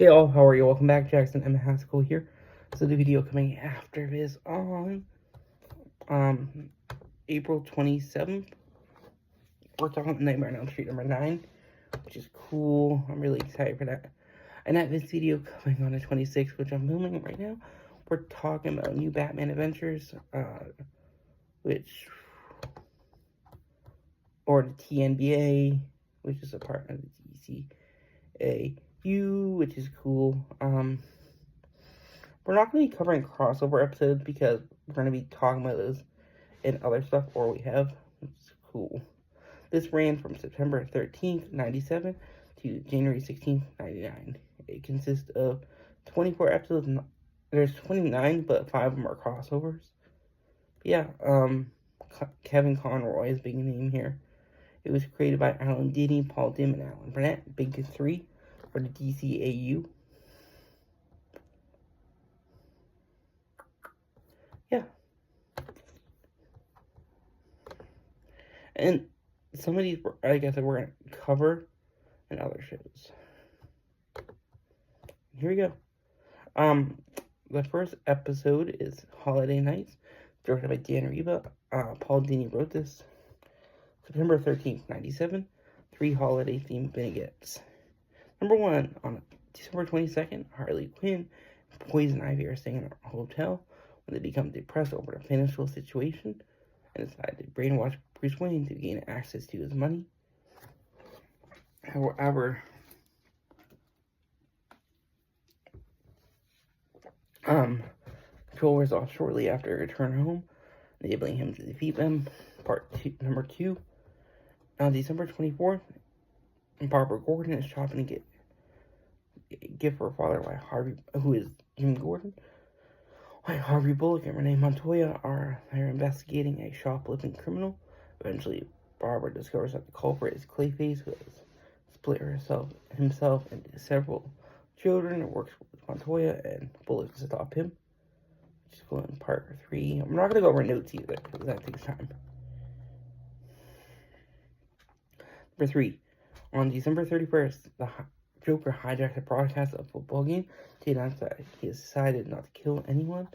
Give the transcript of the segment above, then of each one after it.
Hey all, how are you? Welcome back, Jackson M. Haskell here. So the video coming after this on April 27th. We're talking about Nightmare on Elm Street number 9, which is cool. I'm really excited for that. And at this video coming on the 26th, which I'm filming right now, we're talking about new Batman Adventures, or the TNBA, which is a part of the DCAU, which is cool. We're not going to be covering crossover episodes because we're going to be talking about those and other stuff, or we have. It's cool. This ran from September 13th, 97 to January 16th, 99. It consists of 24 episodes. There's 29, but 5 of them are crossovers. Yeah, Kevin Conroy is a big name here. It was created by Alan Dini, Paul Dim, and Alan Burnett. Big 3 for the DCAU. Yeah. And some of these, like I said, we're going to cover in other shows. Here we go. The first episode is Holiday Nights, directed by Dan Riba. Paul Dini wrote this. September 13th, 97. 3 holiday-themed vignettes. Number 1, on December 22nd, Harley Quinn and Poison Ivy are staying in a hotel when they become depressed over the financial situation and decide to brainwash Bruce Wayne to gain access to his money. However, Joel is off shortly after a return home, enabling him to defeat them. Number 2. On December 24th, Barbara Gordon is shopping to get a gift for her father, who is Jim Gordon. While Harvey Bullock and Renee Montoya are investigating a shoplifting criminal. Eventually, Barbara discovers that the culprit is Clayface, who has split himself into several children and works with Montoya and Bullock to stop him. Which is cool in part 3. I'm not going to go over notes either, because that takes time. Number 3. On December 31st, the Joker hijacked a broadcast of a football game to announce that he has decided not to kill anyone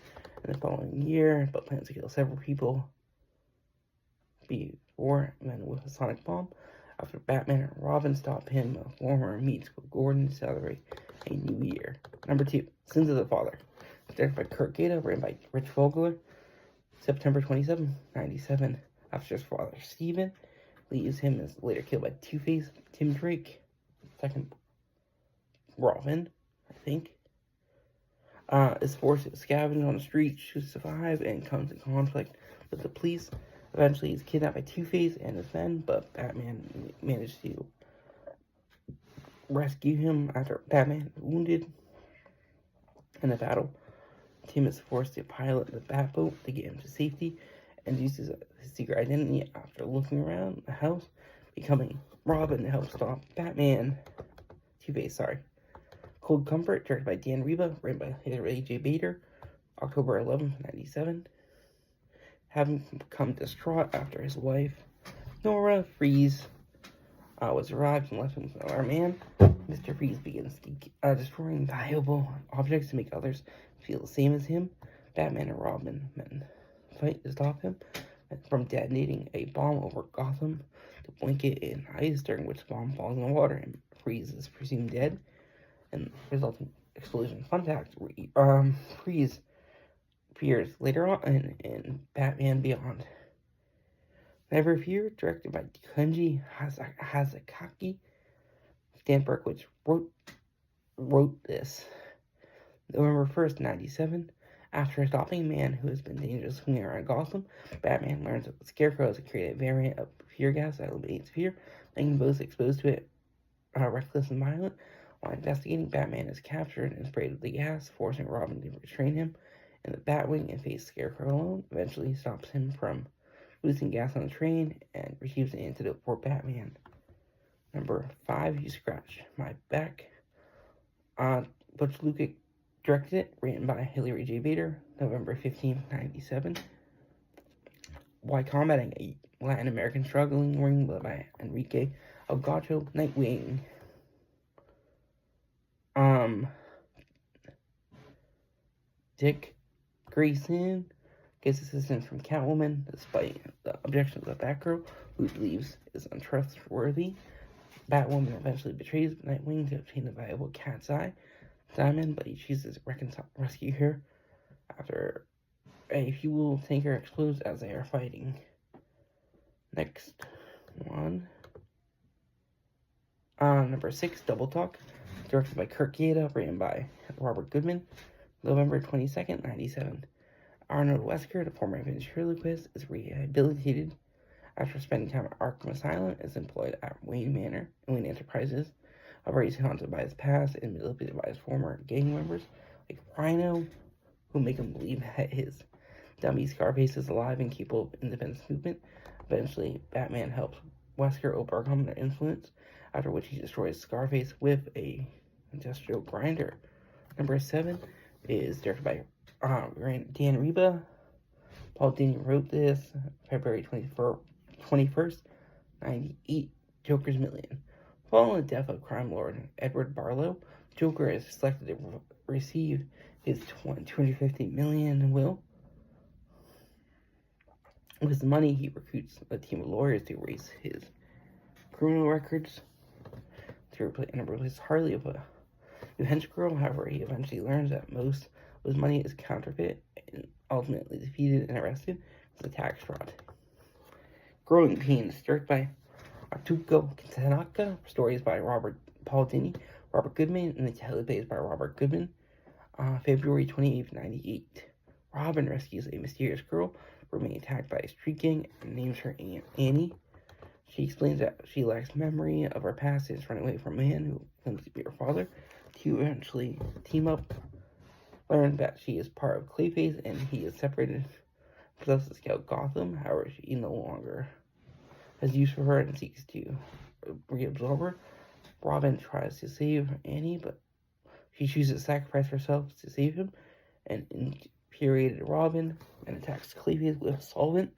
in the following year, but plans to kill several people before and then with a sonic bomb. After Batman and Robin stop him, a former meets with Gordon to celebrate a new year. Number 2, Sins of the Father. Directed by Kurt Gaeta, written by Rich Vogler. September 27, 97. After his father, Steven, leaves him and is later killed by Two-Face, Tim Drake, second Robin, I think, is forced to scavenge on the streets to survive and comes in conflict with the police. Eventually, he's kidnapped by Two-Face and his men, but Batman managed to rescue him after Batman is wounded in the battle. Tim is forced to pilot the Batboat to get him to safety and uses his secret identity after looking around the house, becoming Robin to help stop Batman. Two-Face, sorry. Cold Comfort, directed by Dan Riba, written by Hilary J. Bader, October 11th, 97. Having become distraught after his wife, Nora Freeze, was arrived and left him with another man, Mr. Freeze begins destroying valuable objects to make others feel the same as him. Batman and Robin fight to stop him from detonating a bomb over Gotham to blanket it in ice, during which the bomb falls in the water and Freeze is presumed dead. And resulting explosion. Fun fact, Freeze appears later on in Batman Beyond. Never Fear, directed by Kenji Hazakaki. Dan Berkowitz wrote this. November 1st, 97. After stopping a man who has been dangerous swinging around Gotham, Batman learns that the Scarecrow has created a variant of fear gas that eliminates fear, making those exposed to it reckless and violent. While investigating, Batman is captured and sprayed with the gas, forcing Robin to restrain him in the Batwing and face Scarecrow alone. Eventually, he stops him from losing gas on the train and receives an antidote for Batman. Number 5, You Scratch My Back. Butch Lukic directed it, written by Hilary J. Bader, November 15th, 97. Why Combating a Latin American Struggling Ring, by Enrique Elgato, Nightwing. Dick Grayson gets assistance from Catwoman despite the objections of Batgirl, who believes is untrustworthy. Batwoman eventually betrays Nightwing to obtain a valuable cat's eye diamond, but he chooses to rescue her after a fuel tanker explodes as they are fighting. Next one. Number 6, Double Talk, directed by Kirk Yada, written by Robert Goodman, November 22nd, 1997. Arnold Wesker, the former ventriloquist, is rehabilitated after spending time at Arkham Asylum, is employed at Wayne Enterprises, where he's haunted by his past and manipulated by his former gang members, like Rhino, who make him believe that his dummy Scarface is alive and capable of independence movement. Eventually, Batman helps Wesker overcome their influence, after which he destroys Scarface with a industrial grinder. Number 7 is directed by Dan Reba. Paul Dini wrote this February 21st, 98, Joker's Million. Following the death of crime lord Edward Barlow, Joker is selected to receive his $250 million will. With his money, he recruits a team of lawyers to erase his criminal records to replace Harley with a new hench girl. However, he eventually learns that most of his money is counterfeit and ultimately defeated and arrested as a tax fraud. Growing Pains, directed by Atsuko Tanaka, stories by Paul Dini, Robert Goodman, and the teleplays by Robert Goodman. February 28th, 98. Robin rescues a mysterious girl from being attacked by a street gang and names her Annie. She explains that she lacks memory of her past and is running away from a man who claims to be her father. To eventually team up, learn that she is part of Clayface and he is separated, possesses Scout Gotham. However, she no longer has use for her and seeks to reabsorb her. Robin tries to save Annie, but she chooses to sacrifice herself to save him, and infuriated Robin and attacks Clayface with a solvent,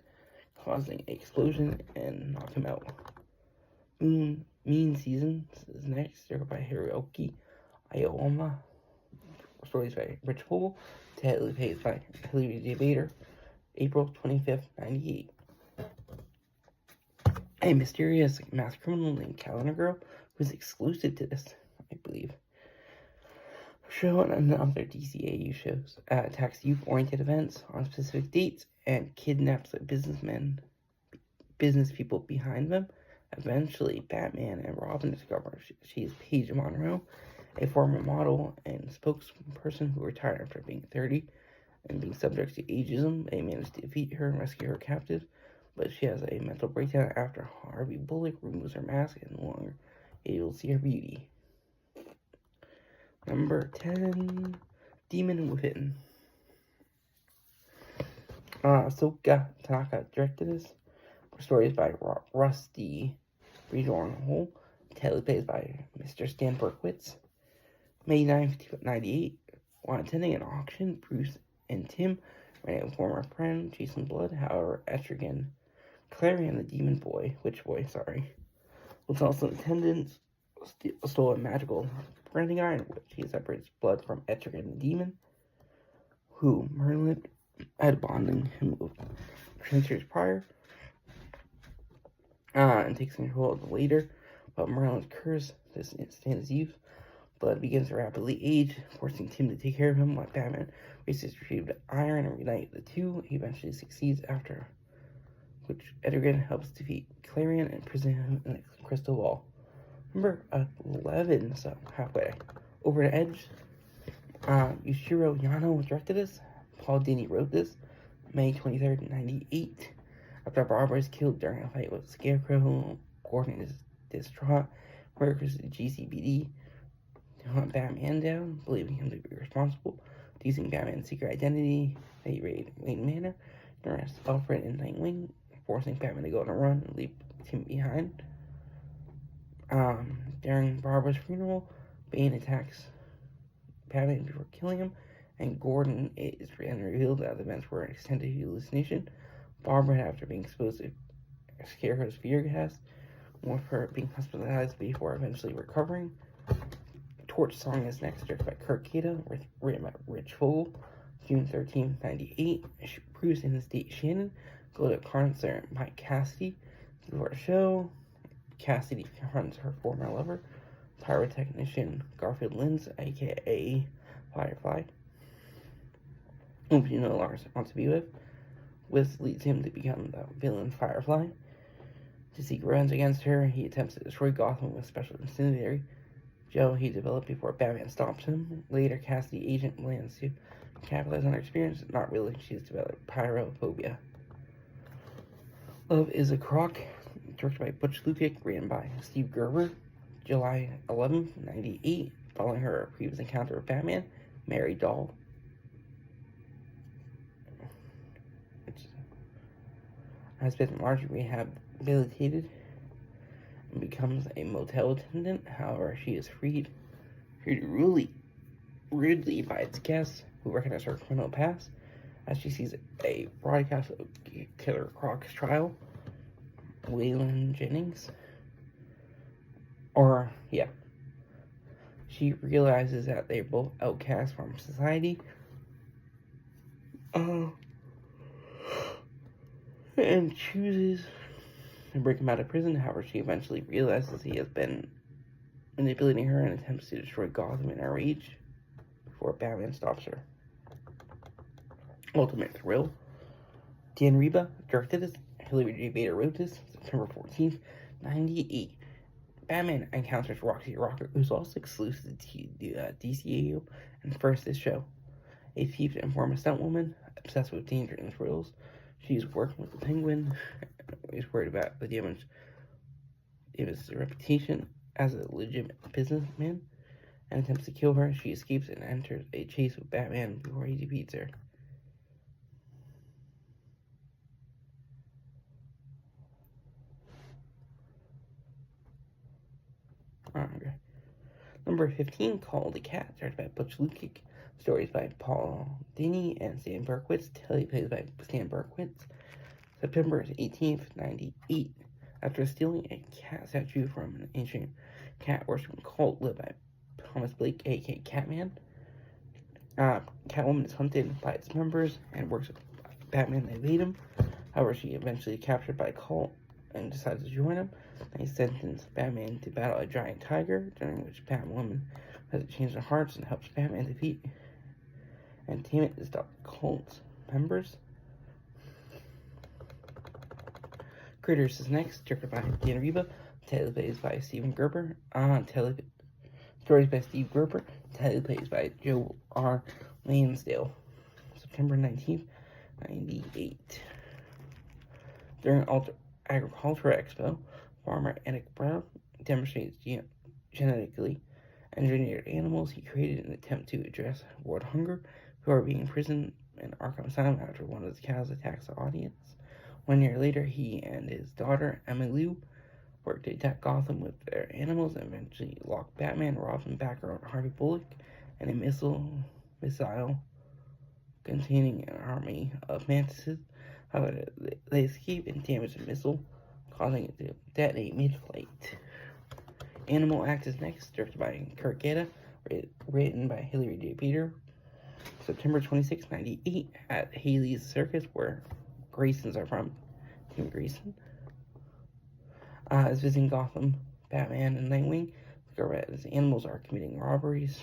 causing an explosion and knock him out. Mean Seasons is next, directed by Hiroki Aoyama. Stories by Rich Poole, teleplays by Hilary J. Bader, April 25th, 98. A mysterious masked criminal named Calendar Girl, who is exclusive to this, I believe, show and other DCAU shows, attacks youth-oriented events on specific dates and kidnaps business people behind them. Eventually, Batman and Robin discover she is Paige Monroe, a former model and spokesperson who retired after being 30 and being subject to ageism. They manage to defeat her and rescue her captive, but she has a mental breakdown after Harvey Bullock removes her mask and no longer able to see her beauty. Number 10, Demon Within. Soka Tanaka directed this. Stories by Rusty Redorn-Hole. Teleplays by Mr. Stan Berkowitz. May 9th, 1998. While attending an auction, Bruce and Tim ran into a former friend, Jason Blood. However, Etrigan, Clarion, the Witch Boy, was also in attendance, stole a magical branding iron, which he separates Blood from Etrigan the Demon, who Merlin had bonding him with 10 years prior, and takes control of later. But Merlin's curse to stand his youth. Blood begins to rapidly age, forcing Tim to take care of him while Batman races to retrieve the iron and reunite the two. He eventually succeeds, after which Etrigan helps defeat Clarion and imprison him in the crystal wall. Number 11, so halfway over the edge. Yushiro Yano directed this. Paul Dini wrote this. May 23rd, 98. After Barbara is killed during a fight with Scarecrow, Gordon is distraught, murders the GCPD to hunt Batman down, believing him to be responsible. Using Batman's secret identity, they raid Wayne Manor and arrest Alfred and Nightwing, forcing Batman to go on a run and leave Tim behind. During Barbara's funeral, Bane attacks Batman before killing him, and Gordon is revealed that the events were an extended hallucination. Barbara, after being exposed to Scarecrow's fear gas, with her being hospitalized before eventually recovering. Torch Song is next, directed by Kurt Gaeta, written by Rich Vogel, June 13, 1998. Bruce and his date Shannon go to a concert by Cassidy. Before the show, Cassidy confronts her former lover, pyrotechnician Garfield Lynns, aka Firefly, whom she no longer wants to be with. This leads him to become the villain Firefly. To seek revenge against her, he attempts to destroy Gotham with special incendiary Joe he developed before Batman stops him. Later, Cassidy agent plans to capitalize on her experience. Not really, she's developed pyrophobia. Love is a Crock, directed by Butch Lukic, written by Steve Gerber, July 11, 1998, following her previous encounter with Batman, Mary Dahl, which has been largely rehabilitated and becomes a motel attendant. However, she is treated really rudely by its guests, who recognize her criminal past, as she sees a broadcast of Killer Croc's trial. Waylon Jennings. She realizes that they're both outcasts from society. And chooses to break him out of prison. However, she eventually realizes he has been manipulating her and attempts to destroy Gotham in a rage before Batman stops her. Ultimate Thrill. Dan Reba directed this. Hilary J. Bader wrote this. September 14th, 1998. Batman encounters Roxy Rocker, who's also exclusive to the DCAU and first this show. A thief and former stuntwoman, obsessed with danger and thrills. She's working with the Penguin, is worried about the damage of his reputation as a legitimate businessman, and attempts to kill her. She escapes and enters a chase with Batman before he defeats her. Okay. Number 15, Call the Cat, directed by Butch Lukic. Stories by Paul Dini and Stan Berkowitz. Teleplays by Stan Berkowitz. September 18th, 1998. After stealing a cat statue from an ancient cat worshiping cult led by Thomas Blake, aka Catman, Catwoman is hunted by its members and works with Batman to evade him. However, she eventually captured by a cult and decides to join him. They sentence Batman to battle a giant tiger, during which Batwoman has to change their hearts and helps Batman defeat and tame it to stop the cult's members. Critters is next, directed by Dan Reba, teleplays by Steven Gerber, stories by Steve Gerber, teleplays by Joe R. Lansdale. September 19th, 1998. During Agriculture Expo, farmer Enoch Brown demonstrates genetically engineered animals he created in an attempt to address world hunger, who are being imprisoned in Arkham Asylum after one of the cows attacks the audience. 1 year later, he and his daughter, Emily Lou, work to attack Gotham with their animals and eventually lock Batman, Robin, Batgirl, and Harvey Bullock in a missile containing an army of mantises. However, they escape and damage the missile, causing it to detonate mid-flight. Animal Act is next, directed by Kurt Gaeta, written by Hilary J. Bader. September 26, 1998, at Haley's Circus, where Graysons are from, Team Grayson, is visiting Gotham. Batman and Nightwing discover that his animals are committing robberies,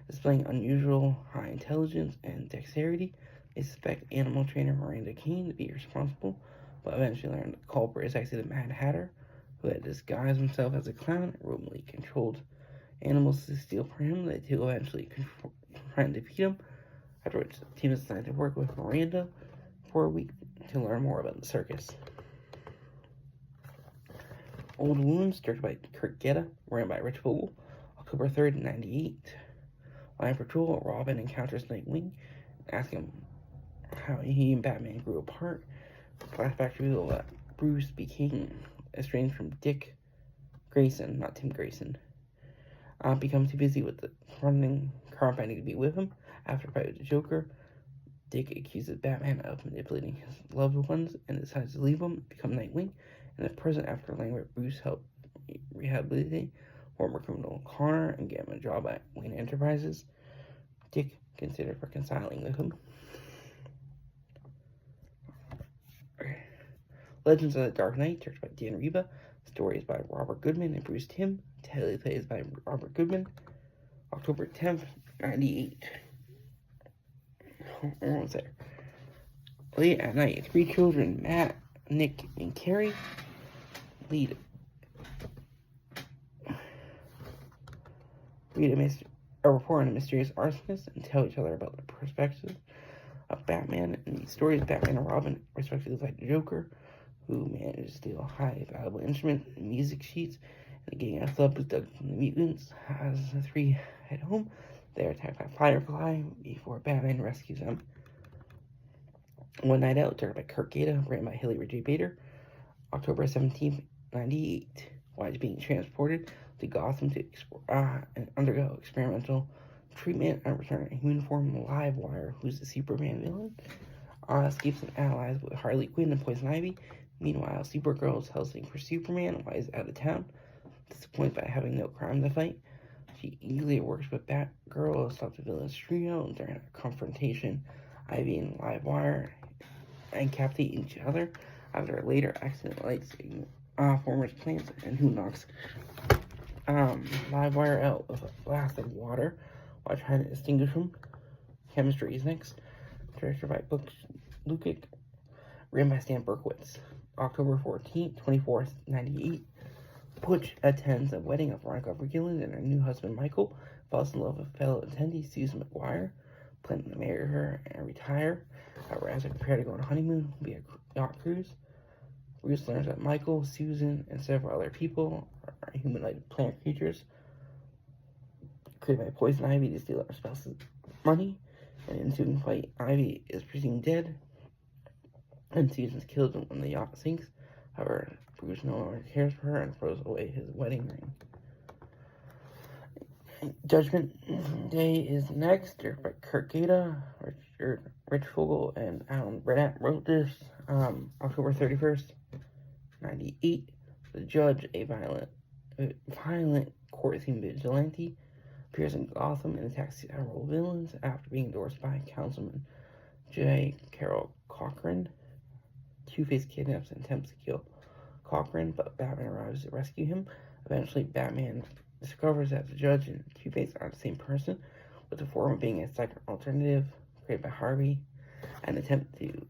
displaying unusual high intelligence and dexterity. They suspect animal trainer Miranda Kane to be responsible, but eventually learn the culprit is actually the Mad Hatter, who had disguised himself as a clown and remotely controlled animals to steal from him. The two eventually try and defeat him, after which the team is decided to work with Miranda for a week to learn more about the circus. Old Wounds, directed by Kurt Gaeta, written by Rich Vogel, October 3rd, 1998. While on patrol, Robin encounters Nightwing, asking him how he and Batman grew apart. Flashback reveal that Bruce became estranged from Dick Grayson, not Tim Grayson. Becomes too busy with the running car finding to be with him. After a fight with the Joker, Dick accuses Batman of manipulating his loved ones and decides to leave him and become Nightwing. In the present, after learning where Bruce helped rehabilitate former criminal Connor and get him a job at Wayne Enterprises. Dick considered reconciling with him. Legends of the Dark Knight, directed by Dan Riba. Stories by Robert Goodman and Bruce Timm. Teleplays by Robert Goodman. October 10th, 98. Almost there. Late at night, 3 children, Matt, Nick, and Carrie, read a report on a mysterious arsonist and tell each other about the perspectives of Batman and these stories. Batman and Robin respectively fight the Joker, who managed to steal a high valuable instrument and music sheets, and the gang of thugs dug from the mutants. As the 3 head home, they are attacked by Firefly before Batman rescues them. One Night Out, directed by Kirk Gata, written by Hilary J. Bader. October 17th, 98. While he's being transported to Gotham to undergo experimental treatment and return in human form, Livewire, who's the Superman villain, escapes and allies with Harley Quinn and Poison Ivy. Meanwhile, Supergirl is hustling for Superman while he's out of town. Disappointed by having no crime to fight, she eagerly works with Batgirl to stop the villain's trio. During a confrontation, Ivy and Livewire incapacitate each other after a later accident lights Former's plants, and who knocks Livewire out with a blast of water while trying to extinguish him. Chemistry is next. Directed by Butch Lukic, written by Stan Berkowitz. October 14th, 98. Butch attends a wedding of Veronica Gilliland and her new husband Michael, falls in love with fellow attendee Susan McGuire, planning to marry her and retire. However, as they prepare to go on a honeymoon via yacht cruise, Bruce learns that Michael, Susan, and several other people are humanoid plant creatures created by Poison Ivy to steal our spouse's money. In an ensuing fight, Ivy is presumed dead, and Susan's killed when the yacht sinks. However, Bruce no longer cares for her and throws away his wedding ring. Judgment Day is next, directed by Kirk Gata. Rich Fogel and Alan Burnett wrote this. October 31st, 98. The judge, a violent court-themed vigilante, appears in Gotham and attacks several villains after being endorsed by Councilman J. Carroll Cochran. Two-Face kidnaps and attempts to kill Cochran, but Batman arrives to rescue him. Eventually, Batman discovers that the judge and Two-Face are the same person, with the former being a second alternative created by Harvey, and attempt to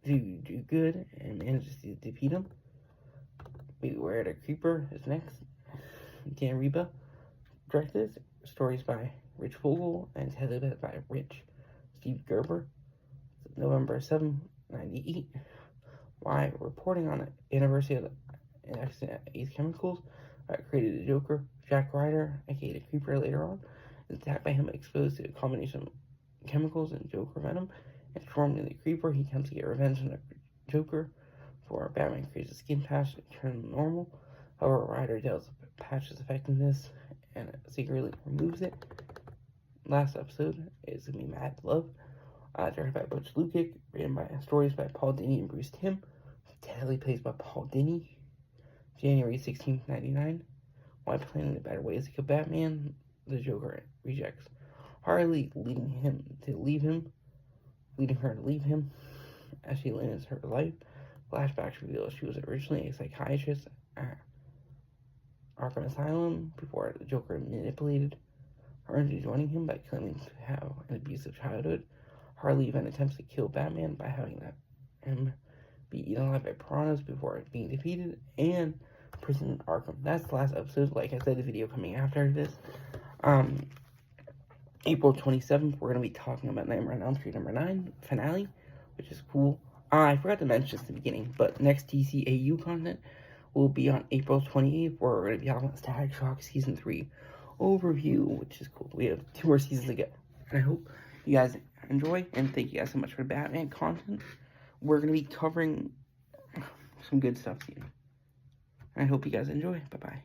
do good and manages to defeat him. Beware the Creeper is next. Dan Riba directed. Stories by Rich Fogel and television by Steve Gerber. November 7, 98. Why reporting on the anniversary of an accident at Ace Chemicals that created the Joker, Jack Ryder, aka the Creeper, later on is attacked by him, exposed to a combination of chemicals and Joker venom. And transformed into the Creeper, he comes to get revenge on the Joker. For Batman creates a skin patch to turn normal. However, Ryder doubts the patch's effectiveness and secretly removes it. Last episode is going to be Mad Love, directed by Butch Lukic, written by stories by Paul Dini and Bruce Timm, teleplays by Paul Dini. January 16th, 99. While planning the better ways to kill Batman, the Joker rejects Harley, leading her to leave him as she limits her life. Flashbacks reveal she was originally a psychiatrist at Arkham Asylum before the Joker manipulated her into joining him by claiming to have an abusive childhood. Harley then attempts to kill Batman by having him be eaten alive by piranhas before being defeated and imprisoned in Arkham. That's the last episode. Like I said, the video coming after this. April 27th, we're going to be talking about Nightmare on Elm Street number 9 finale, which is cool. I forgot to mention this in the beginning, but next DCAU content will be on April 28th, where we're going to be talking about Static Shock Season 3 overview, which is cool. We have 2 more seasons to go. And I hope you guys enjoy, and thank you guys so much for the Batman content. We're going to be covering some good stuff soon. And I hope you guys enjoy. Bye-bye.